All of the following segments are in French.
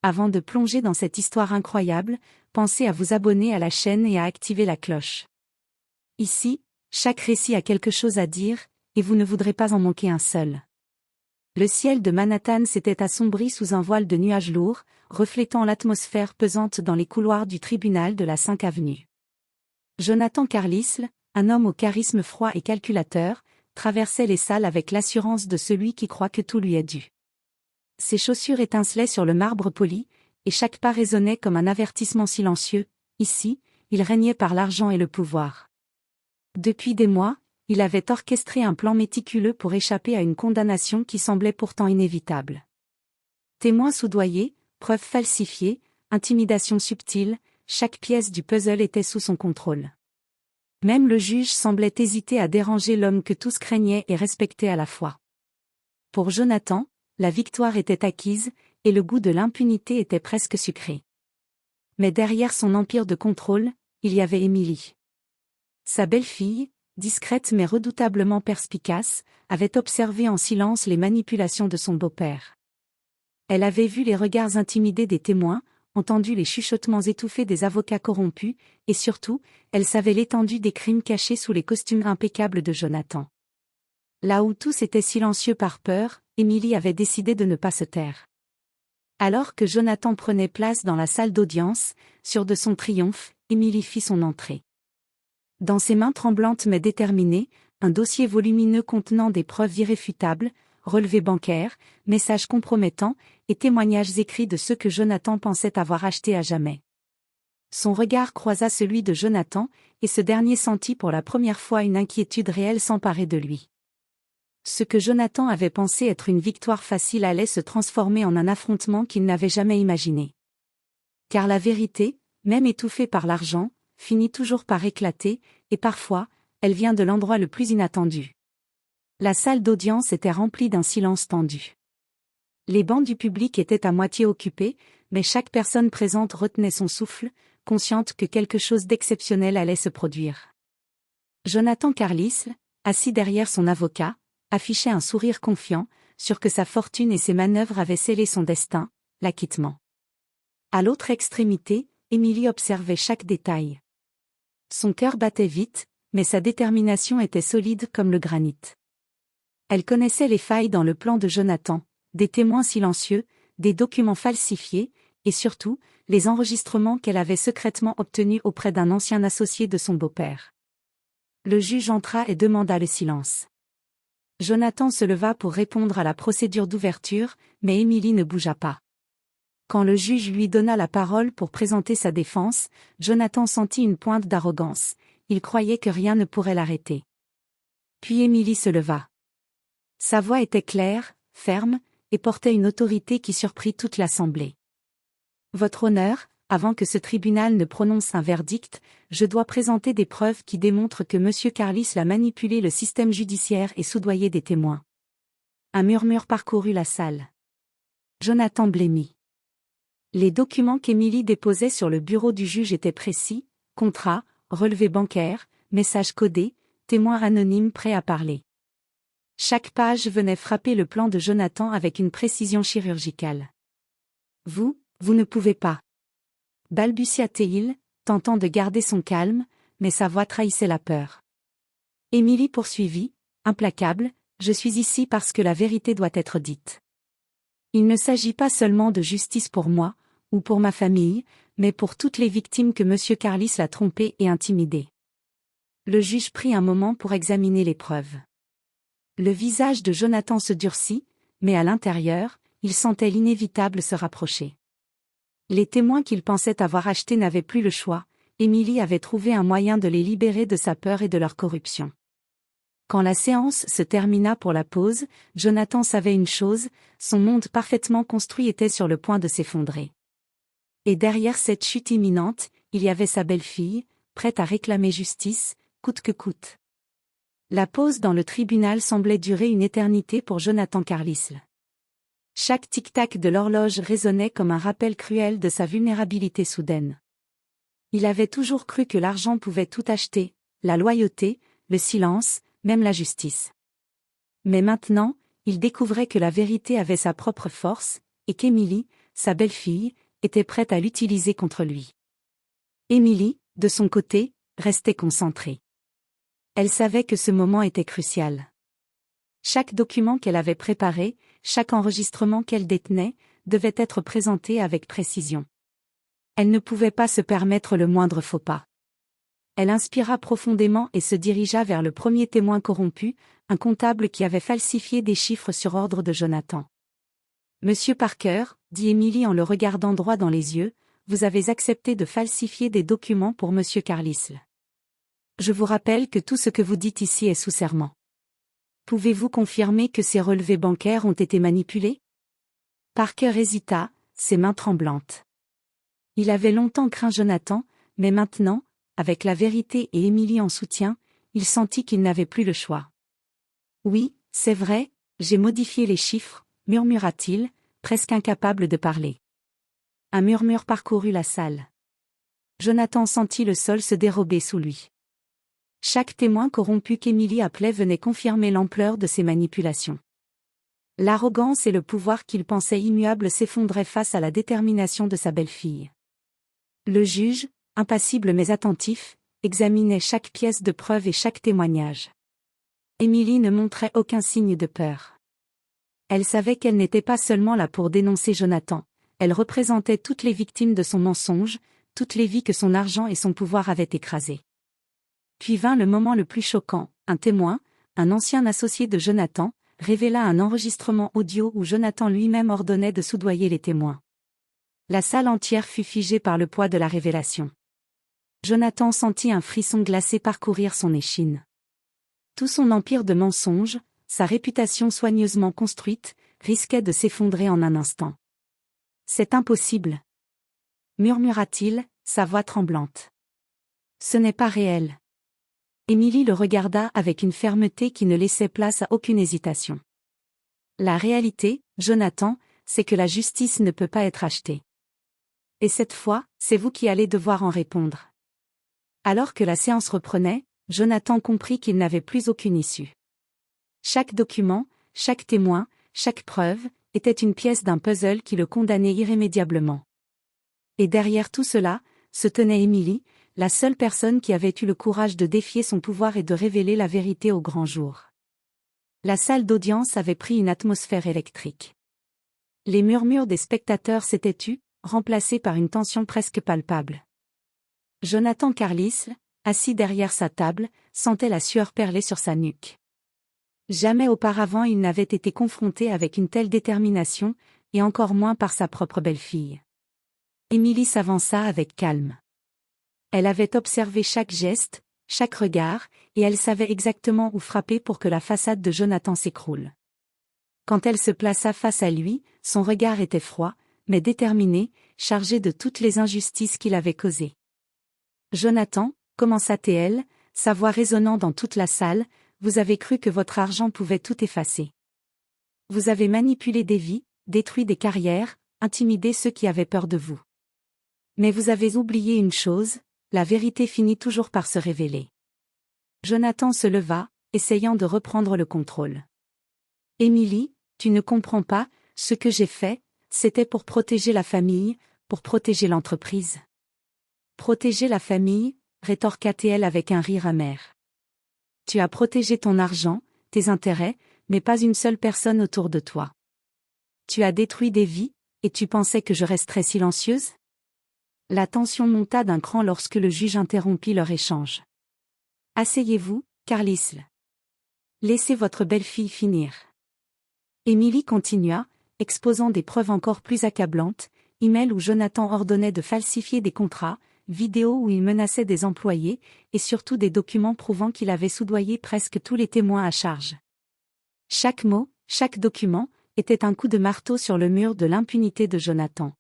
Avant de plonger dans cette histoire incroyable, pensez à vous abonner à la chaîne et à activer la cloche. Ici, chaque récit a quelque chose à dire, et vous ne voudrez pas en manquer un seul. Le ciel de Manhattan s'était assombri sous un voile de nuages lourds, reflétant l'atmosphère pesante dans les couloirs du tribunal de la 5 avenue. Jonathan Carlisle, un homme au charisme froid et calculateur, traversait les salles avec l'assurance de celui qui croit que tout lui est dû. Ses chaussures étincelaient sur le marbre poli, et chaque pas résonnait comme un avertissement silencieux. Ici, il régnait par l'argent et le pouvoir. Depuis des mois, il avait orchestré un plan méticuleux pour échapper à une condamnation qui semblait pourtant inévitable. Témoins soudoyés, preuves falsifiées, intimidation subtile, chaque pièce du puzzle était sous son contrôle. Même le juge semblait hésiter à déranger l'homme que tous craignaient et respectaient à la fois. Pour Jonathan, la victoire était acquise, et le goût de l'impunité était presque sucré. Mais derrière son empire de contrôle, il y avait Emily. Sa belle-fille, discrète mais redoutablement perspicace, avait observé en silence les manipulations de son beau-père. Elle avait vu les regards intimidés des témoins, entendu les chuchotements étouffés des avocats corrompus, et surtout, elle savait l'étendue des crimes cachés sous les costumes impeccables de Jonathan. Là où tous étaient silencieux par peur, Emily avait décidé de ne pas se taire. Alors que Jonathan prenait place dans la salle d'audience, sûre de son triomphe, Emily fit son entrée. Dans ses mains tremblantes mais déterminées, un dossier volumineux contenant des preuves irréfutables, relevés bancaires, messages compromettants, et témoignages écrits de ceux que Jonathan pensait avoir achetés à jamais. Son regard croisa celui de Jonathan, et ce dernier sentit pour la première fois une inquiétude réelle s'emparer de lui. Ce que Jonathan avait pensé être une victoire facile allait se transformer en un affrontement qu'il n'avait jamais imaginé. Car la vérité, même étouffée par l'argent, finit toujours par éclater, et parfois, elle vient de l'endroit le plus inattendu. La salle d'audience était remplie d'un silence tendu. Les bancs du public étaient à moitié occupés, mais chaque personne présente retenait son souffle, consciente que quelque chose d'exceptionnel allait se produire. Jonathan Carlisle, assis derrière son avocat, affichait un sourire confiant, sûr que sa fortune et ses manœuvres avaient scellé son destin, l'acquittement. À l'autre extrémité, Emily observait chaque détail. Son cœur battait vite, mais sa détermination était solide comme le granit. Elle connaissait les failles dans le plan de Jonathan, des témoins silencieux, des documents falsifiés, et surtout, les enregistrements qu'elle avait secrètement obtenus auprès d'un ancien associé de son beau-père. Le juge entra et demanda le silence. Jonathan se leva pour répondre à la procédure d'ouverture, mais Emily ne bougea pas. Quand le juge lui donna la parole pour présenter sa défense, Jonathan sentit une pointe d'arrogance. Il croyait que rien ne pourrait l'arrêter. Puis Emily se leva. Sa voix était claire, ferme, et portait une autorité qui surprit toute l'assemblée. Votre honneur, avant que ce tribunal ne prononce un verdict, je dois présenter des preuves qui démontrent que M. Carlisle a manipulé le système judiciaire et soudoyé des témoins. Un murmure parcourut la salle. Jonathan blêmit. Les documents qu'Emily déposait sur le bureau du juge étaient précis, contrats, relevés bancaires, messages codés, témoins anonymes prêts à parler. Chaque page venait frapper le plan de Jonathan avec une précision chirurgicale. Vous ne pouvez pas. Balbutia-t-il, tentant de garder son calme, mais sa voix trahissait la peur. Emily poursuivit, implacable, je suis ici parce que la vérité doit être dite. Il ne s'agit pas seulement de justice pour moi, ou pour ma famille, mais pour toutes les victimes que M. Carlisle a trompées et intimidées. Le juge prit un moment pour examiner les preuves. Le visage de Jonathan se durcit, mais à l'intérieur, il sentait l'inévitable se rapprocher. Les témoins qu'il pensait avoir achetés n'avaient plus le choix, Emily avait trouvé un moyen de les libérer de sa peur et de leur corruption. Quand la séance se termina pour la pause, Jonathan savait une chose, son monde parfaitement construit était sur le point de s'effondrer. Et derrière cette chute imminente, il y avait sa belle-fille, prête à réclamer justice, coûte que coûte. La pause dans le tribunal semblait durer une éternité pour Jonathan Carlisle. Chaque tic-tac de l'horloge résonnait comme un rappel cruel de sa vulnérabilité soudaine. Il avait toujours cru que l'argent pouvait tout acheter, la loyauté, le silence, même la justice. Mais maintenant, il découvrait que la vérité avait sa propre force, et qu'Emily, sa belle-fille, était prête à l'utiliser contre lui. Émilie, de son côté, restait concentrée. Elle savait que ce moment était crucial. Chaque document qu'elle avait préparé, chaque enregistrement qu'elle détenait, devait être présenté avec précision. Elle ne pouvait pas se permettre le moindre faux pas. Elle inspira profondément et se dirigea vers le premier témoin corrompu, un comptable qui avait falsifié des chiffres sur ordre de Jonathan. « Monsieur Parker, » dit Émilie en le regardant droit dans les yeux, « vous avez accepté de falsifier des documents pour Monsieur Carlisle. Je vous rappelle que tout ce que vous dites ici est sous serment. Pouvez-vous confirmer que ces relevés bancaires ont été manipulés ?» Parker hésita, ses mains tremblantes. Il avait longtemps craint Jonathan, mais maintenant, avec la vérité et Émilie en soutien, il sentit qu'il n'avait plus le choix. « Oui, c'est vrai, j'ai modifié les chiffres, » murmura-t-il, presque incapable de parler. Un murmure parcourut la salle. Jonathan sentit le sol se dérober sous lui. Chaque témoin corrompu qu'Émilie appelait venait confirmer l'ampleur de ses manipulations. L'arrogance et le pouvoir qu'il pensait immuables s'effondraient face à la détermination de sa belle-fille. Le juge, impassible mais attentif, examinait chaque pièce de preuve et chaque témoignage. Émilie ne montrait aucun signe de peur. Elle savait qu'elle n'était pas seulement là pour dénoncer Jonathan, elle représentait toutes les victimes de son mensonge, toutes les vies que son argent et son pouvoir avaient écrasées. Puis vint le moment le plus choquant, un témoin, un ancien associé de Jonathan, révéla un enregistrement audio où Jonathan lui-même ordonnait de soudoyer les témoins. La salle entière fut figée par le poids de la révélation. Jonathan sentit un frisson glacé parcourir son échine. Tout son empire de mensonges, sa réputation soigneusement construite, risquait de s'effondrer en un instant. « C'est impossible » murmura-t-il, sa voix tremblante. « Ce n'est pas réel. » Émilie le regarda avec une fermeté qui ne laissait place à aucune hésitation. « La réalité, Jonathan, c'est que la justice ne peut pas être achetée. Et cette fois, c'est vous qui allez devoir en répondre. » Alors que la séance reprenait, Jonathan comprit qu'il n'avait plus aucune issue. Chaque document, chaque témoin, chaque preuve, était une pièce d'un puzzle qui le condamnait irrémédiablement. Et derrière tout cela, se tenait Émilie, la seule personne qui avait eu le courage de défier son pouvoir et de révéler la vérité au grand jour. La salle d'audience avait pris une atmosphère électrique. Les murmures des spectateurs s'étaient tus, remplacés par une tension presque palpable. Jonathan Carlisle, assis derrière sa table, sentait la sueur perler sur sa nuque. Jamais auparavant il n'avait été confronté avec une telle détermination, et encore moins par sa propre belle-fille. Émilie s'avança avec calme. Elle avait observé chaque geste, chaque regard, et elle savait exactement où frapper pour que la façade de Jonathan s'écroule. Quand elle se plaça face à lui, son regard était froid, mais déterminé, chargé de toutes les injustices qu'il avait causées. « Jonathan, » commença-t-elle, sa voix résonnant dans toute la salle, « vous avez cru que votre argent pouvait tout effacer. Vous avez manipulé des vies, détruit des carrières, intimidé ceux qui avaient peur de vous. Mais vous avez oublié une chose, la vérité finit toujours par se révéler. » Jonathan se leva, essayant de reprendre le contrôle. « Émilie, tu ne comprends pas, ce que j'ai fait, c'était pour protéger la famille, pour protéger l'entreprise. » « Protéger la famille » rétorqua-t-elle avec un rire amer. « Tu as protégé ton argent, tes intérêts, mais pas une seule personne autour de toi. Tu as détruit des vies, et tu pensais que je resterais silencieuse ?» La tension monta d'un cran lorsque le juge interrompit leur échange. « Asseyez-vous, Carlisle. Laissez votre belle-fille finir. » Émilie continua, exposant des preuves encore plus accablantes, emails où Jonathan ordonnait de falsifier des contrats, vidéos où il menaçait des employés, et surtout des documents prouvant qu'il avait soudoyé presque tous les témoins à charge. Chaque mot, chaque document, était un coup de marteau sur le mur de l'impunité de Jonathan.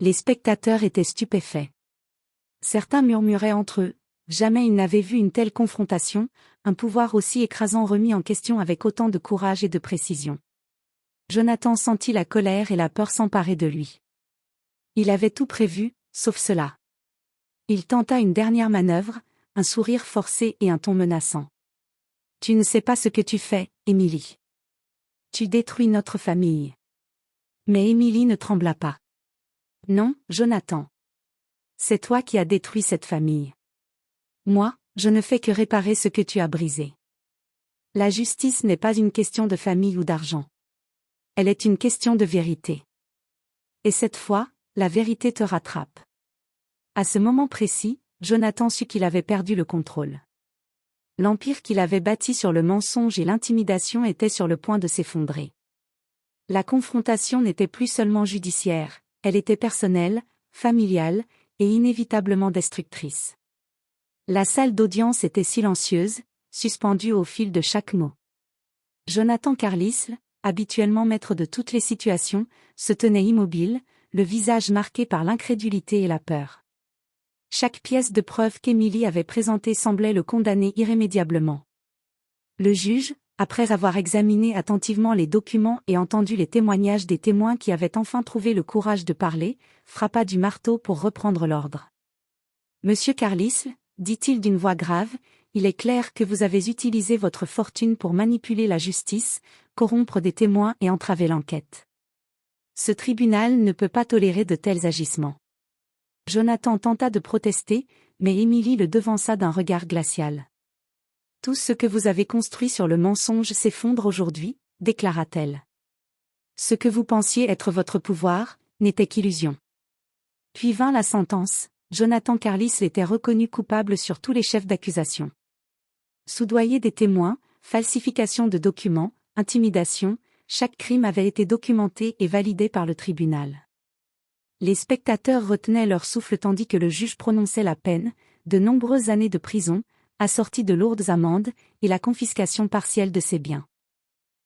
Les spectateurs étaient stupéfaits. Certains murmuraient entre eux, jamais ils n'avaient vu une telle confrontation, un pouvoir aussi écrasant remis en question avec autant de courage et de précision. Jonathan sentit la colère et la peur s'emparer de lui. Il avait tout prévu, sauf cela. Il tenta une dernière manœuvre, un sourire forcé et un ton menaçant. « Tu ne sais pas ce que tu fais, Émilie. Tu détruis notre famille. Mais Émilie ne trembla pas. Non, Jonathan. C'est toi qui as détruit cette famille. Moi, je ne fais que réparer ce que tu as brisé. La justice n'est pas une question de famille ou d'argent. Elle est une question de vérité. Et cette fois, la vérité te rattrape. À ce moment précis, Jonathan sut qu'il avait perdu le contrôle. L'empire qu'il avait bâti sur le mensonge et l'intimidation était sur le point de s'effondrer. La confrontation n'était plus seulement judiciaire, elle était personnelle, familiale, et inévitablement destructrice. La salle d'audience était silencieuse, suspendue au fil de chaque mot. Jonathan Carlisle, habituellement maître de toutes les situations, se tenait immobile, le visage marqué par l'incrédulité et la peur. Chaque pièce de preuve qu'Émilie avait présentée semblait le condamner irrémédiablement. Le juge, après avoir examiné attentivement les documents et entendu les témoignages des témoins qui avaient enfin trouvé le courage de parler, frappa du marteau pour reprendre l'ordre. « Monsieur Carlisle, dit-il d'une voix grave, il est clair que vous avez utilisé votre fortune pour manipuler la justice, corrompre des témoins et entraver l'enquête. Ce tribunal ne peut pas tolérer de tels agissements. » Jonathan tenta de protester, mais Émilie le devança d'un regard glacial. « Tout ce que vous avez construit sur le mensonge s'effondre aujourd'hui, déclara-t-elle. Ce que vous pensiez être votre pouvoir, n'était qu'illusion. » Puis vint la sentence, Jonathan Carlisle était reconnu coupable sur tous les chefs d'accusation. Soudoyer des témoins, falsification de documents, intimidation, chaque crime avait été documenté et validé par le tribunal. Les spectateurs retenaient leur souffle tandis que le juge prononçait la peine, de nombreuses années de prison, assorties de lourdes amendes, et la confiscation partielle de ses biens.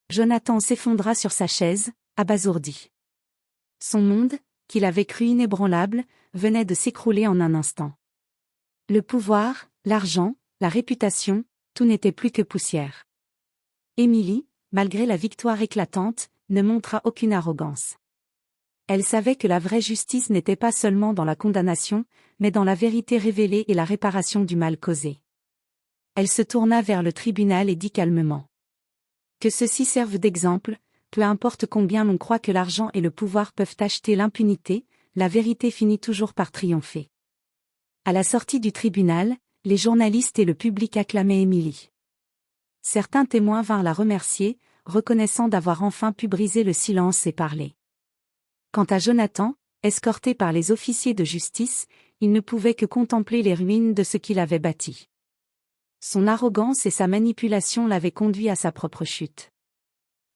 Jonathan s'effondra sur sa chaise, abasourdi. Son monde, qu'il avait cru inébranlable, venait de s'écrouler en un instant. Le pouvoir, l'argent, la réputation, tout n'était plus que poussière. Émilie, malgré la victoire éclatante, ne montra aucune arrogance. Elle savait que la vraie justice n'était pas seulement dans la condamnation, mais dans la vérité révélée et la réparation du mal causé. Elle se tourna vers le tribunal et dit calmement. Que ceci serve d'exemple, peu importe combien l'on croit que l'argent et le pouvoir peuvent acheter l'impunité, la vérité finit toujours par triompher. À la sortie du tribunal, les journalistes et le public acclamaient Émilie. Certains témoins vinrent la remercier, reconnaissant d'avoir enfin pu briser le silence et parler. Quant à Jonathan, escorté par les officiers de justice, il ne pouvait que contempler les ruines de ce qu'il avait bâti. Son arrogance et sa manipulation l'avaient conduit à sa propre chute.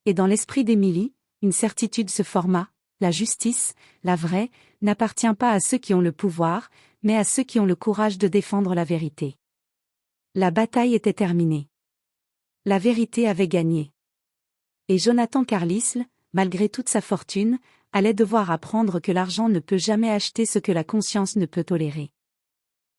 Et dans l'esprit d'Émilie, une certitude se forma, la justice, la vraie, n'appartient pas à ceux qui ont le pouvoir, mais à ceux qui ont le courage de défendre la vérité. La bataille était terminée. La vérité avait gagné. Et Jonathan Carlisle, malgré toute sa fortune, allait devoir apprendre que l'argent ne peut jamais acheter ce que la conscience ne peut tolérer.